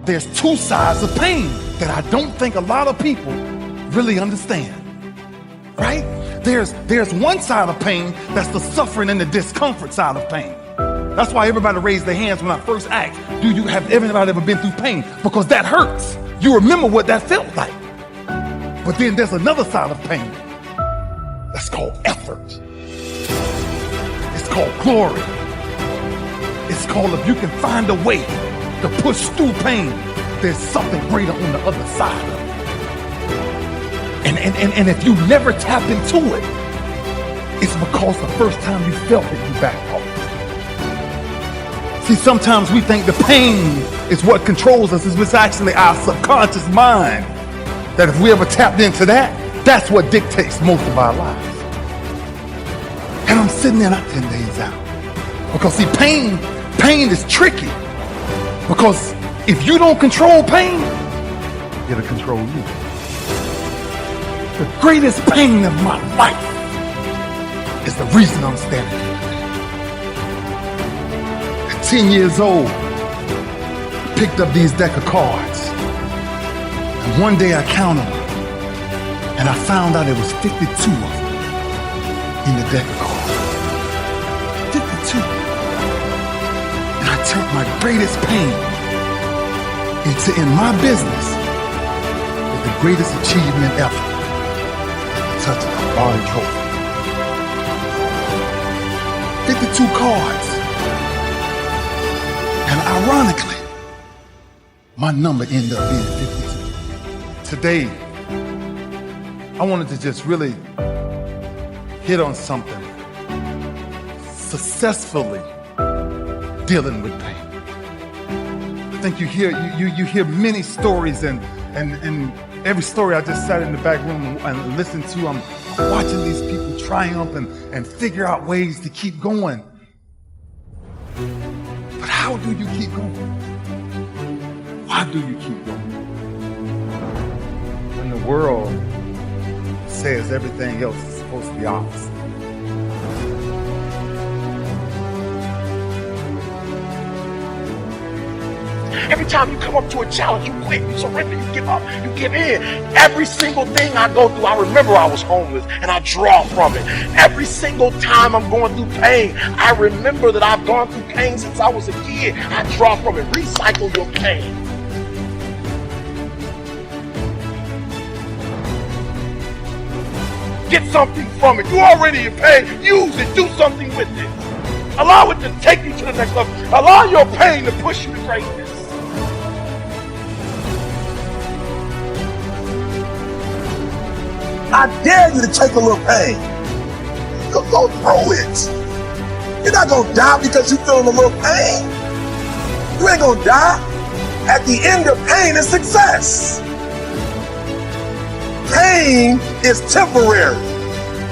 there's two sides of pain that I don't think a lot of people really understand, right? There's one side of pain that's the suffering and the discomfort side of pain. That's why everybody raised their hands when I first asked, have everybody ever been through pain? Because that hurts. You remember what that felt like. But then there's another side of pain that's called effort. It's called glory. It's called, if you can find a way to push through pain, there's something greater on the other side of it. And if you never tap into it, it's because the first time you felt it, you backed off. See, sometimes we think the pain is what controls us. It's actually our subconscious mind that if we ever tapped into that, that's what dictates most of our lives. And I'm sitting there not 10 days out. Because see, pain is tricky. Because if you don't control pain, it'll control you. The greatest pain of my life is the reason I'm standing here. At 10 years old, I picked up these deck of cards. And one day I counted them. And I found out it was 52 of them in the deck of cards. 52. And I turned my greatest pain into, in my business, the greatest achievement ever. Touch a body trophy. 52 cards. And ironically, my number ended up being 52. Today, I wanted to just really hit on something. Successfully dealing with pain. I think you hear many stories, and every story I just sat in the back room and listened to. I'm watching these people triumph and figure out ways to keep going. But how do you keep going? Why do you keep going? When the world says everything else is supposed to be opposite. Every time you come up to a challenge, you quit, you surrender, you give up, you give in. Every single thing I go through, I remember I was homeless and I draw from it. Every single time I'm going through pain, I remember that I've gone through pain since I was a kid. I draw from it. Recycle your pain. Get something from it. You already in pain. Use it. Do something with it. Allow it to take you to the next level. Allow your pain to push you to greatness. I dare you to take a little pain. Go through it. You're not going to die because you're feeling a little pain. You ain't going to die. At the end of pain is success. Pain is temporary.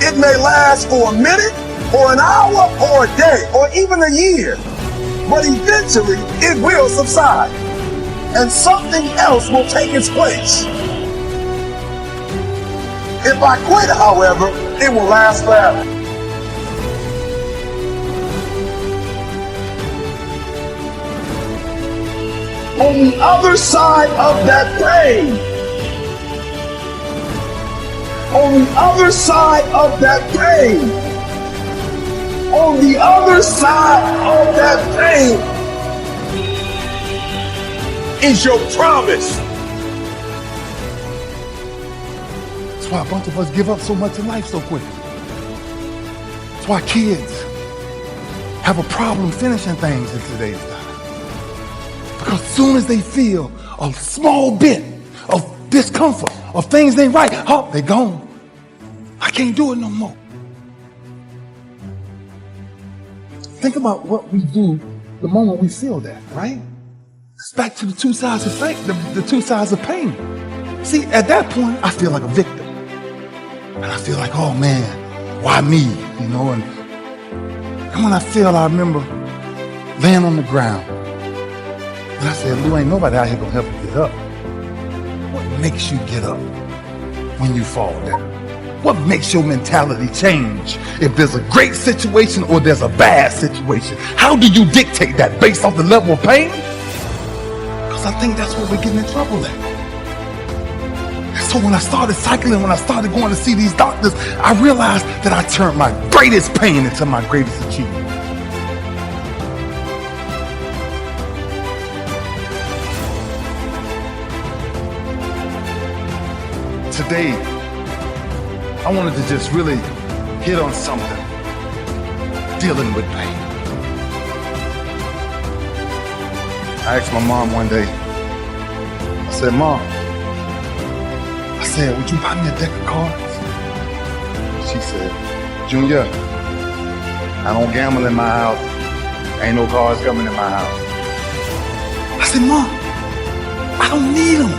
It may last for a minute, or an hour, or a day, or even a year. But eventually, it will subside. And something else will take its place. If I quit, however, it will last forever. On the other side of that pain, on the other side of that pain, on the other side of that pain is your promise. That's why a bunch of us give up so much in life so quickly. That's why kids have a problem finishing things in today's time. Because as soon as they feel a small bit of discomfort, of things ain't right, oh, they gone. I can't do it no more. Think about what we do the moment we feel that, right? It's back to the two sides of pain, the two sides of pain. See, at that point, I feel like a victim. And I feel like, oh man, why me? You know, and when I remember laying on the ground. And I said, Lou, ain't nobody out here gonna help you get up. What makes you get up when you fall down? What makes your mentality change if there's a great situation or there's a bad situation? How do you dictate that? Based off the level of pain? Because I think that's where we're getting in trouble at. And so when I started cycling, when I started going to see these doctors, I realized that I turned my greatest pain into my greatest achievement. Today, I wanted to just really hit on something, dealing with pain. I asked my mom one day, I said, Mom, would you buy me a deck of cards? She said, Junior, I don't gamble in my house. Ain't no cards coming in my house. I said, Mom, I don't need them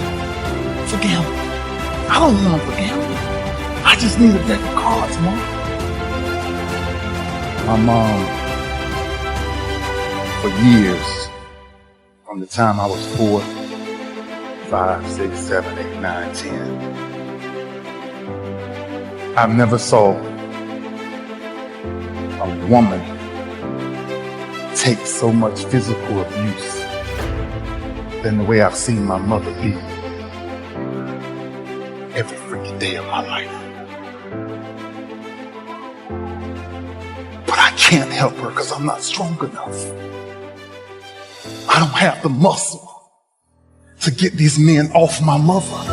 for gambling. I don't want them for gambling. I just need a deck of cards, Mom. My mom, for years, from the time I was 4, 5, 6, 7, 8, 9, 10, I never saw a woman take so much physical abuse than the way I've seen my mother be every freaking day of my life. But I can't help her because I'm not strong enough. I don't have the muscle to get these men off my mother.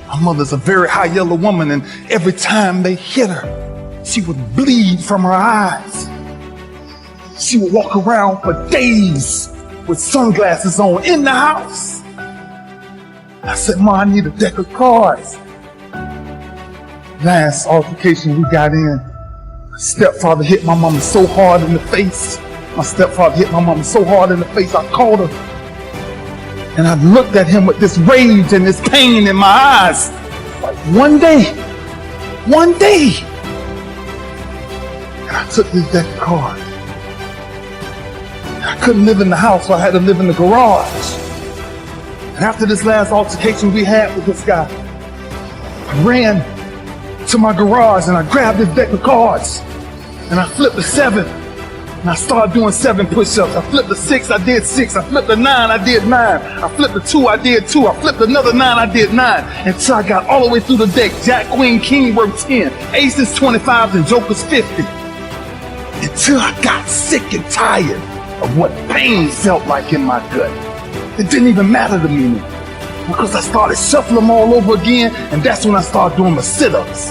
My mother's a very high yellow woman, and every time they hit her, she would bleed from her eyes. She would walk around for days with sunglasses on in the house. I said, Ma, I need a deck of cards. Last altercation we got in, my stepfather hit my mama so hard in the face. I called her. And I looked at him with this rage and this pain in my eyes. Like one day. And I took this deck of cards. I couldn't live in the house, so I had to live in the garage. And after this last altercation we had with this guy, I ran to my garage and I grabbed this deck of cards and I flipped the 7. And I started doing 7 push-ups. I flipped the 6, I did 6. I flipped the 9, I did 9. I flipped the 2, I did 2. I flipped another 9, I did 9. Until I got all the way through the deck. Jack, Queen, King worked 10. Aces, 25s, and Jokers, 50. Until I got sick and tired of what pain felt like in my gut. It didn't even matter to me anymore. Because I started shuffling them all over again, and that's when I started doing my sit-ups.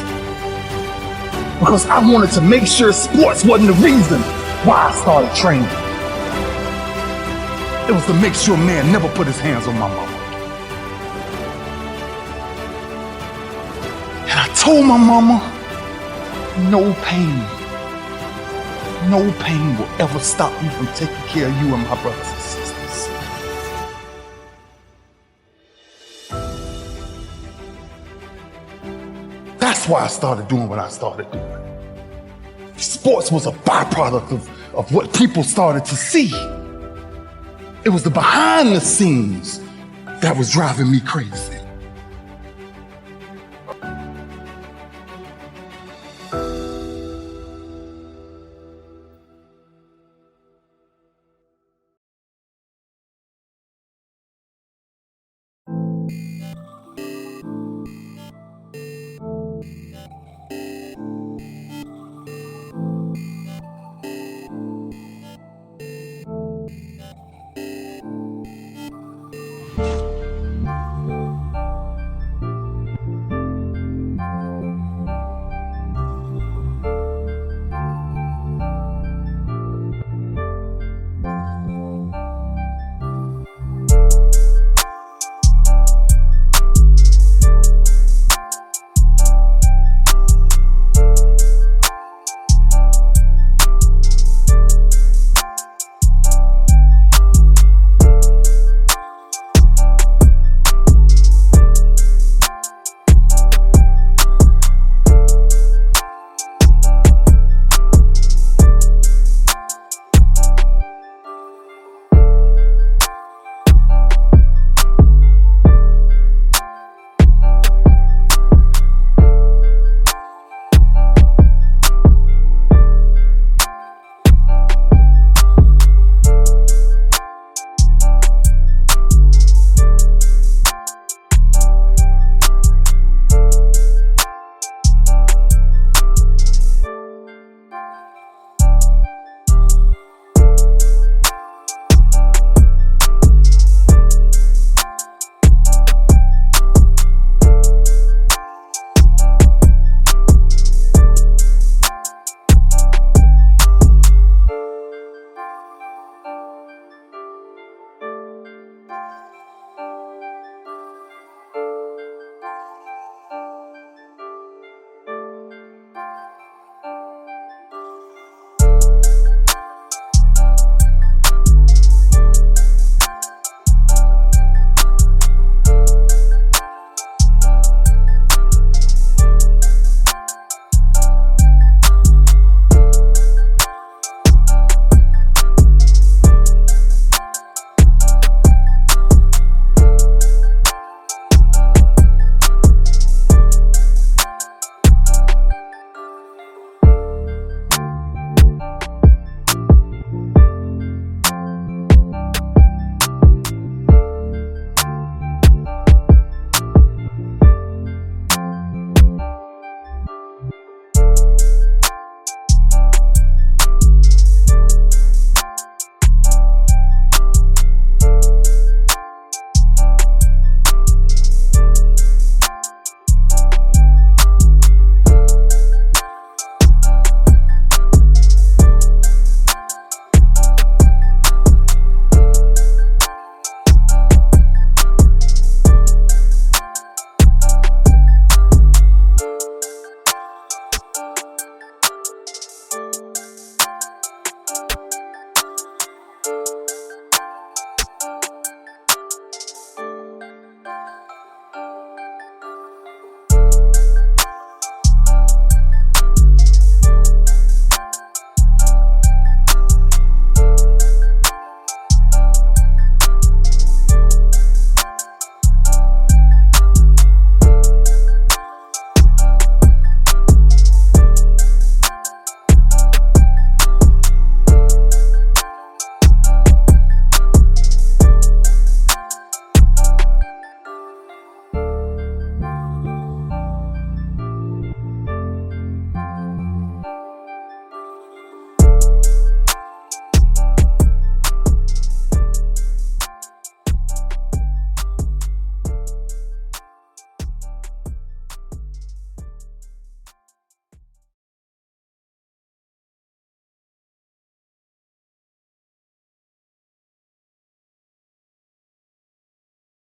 Because I wanted to make sure sports wasn't the reason why I started training. It was to make sure man never put his hands on my mama. And I told my mama, no pain will ever stop me from taking care of you and my brothers and sisters. That's why I started doing what I started doing. Sports was a byproduct of what people started to see. It was the behind the scenes that was driving me crazy.